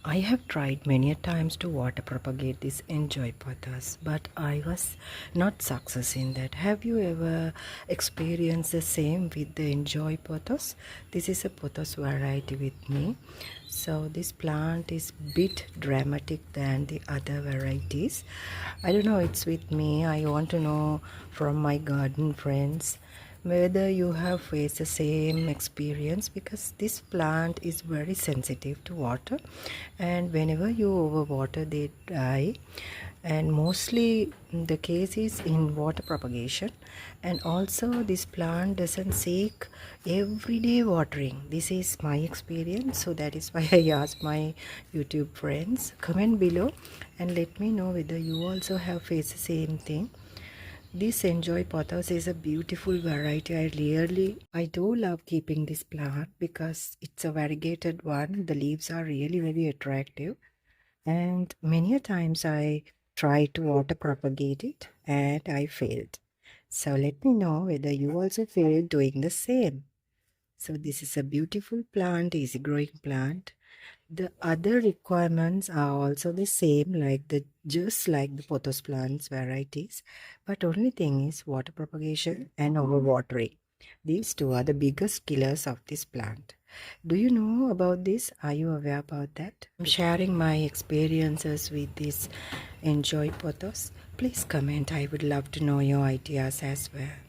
I have tried many a times to water propagate this Njoy pothos, but I was not success in that. Have you ever experienced the same with the Njoy pothos? This is a pothos variety with me. So this plant is bit dramatic than the other varieties. I don't know, it's with me. I want to know from my garden friends whether you have faced the same experience, because this plant is very sensitive to water, and whenever you overwater they die, and mostly the case is in water propagation. And also this plant doesn't seek everyday watering. This is my experience, so that is why I asked my YouTube friends. Comment below and let me know whether you also have faced the same thing. This Njoy pothos is a beautiful variety. I do love keeping this plant because it's a variegated one. The leaves are really very attractive, and many a times I tried to water propagate it and I failed. So let me know whether you also failed doing the same. So this is a beautiful plant, easy growing plant. The other requirements are also the same, like the just like the pothos plants varieties, but only thing is water propagation and overwatering. These two are the biggest killers of this plant. Do you know about this? Are you aware about that? I'm sharing my experiences with this Njoy pothos. Please comment. I would love to know your ideas as well.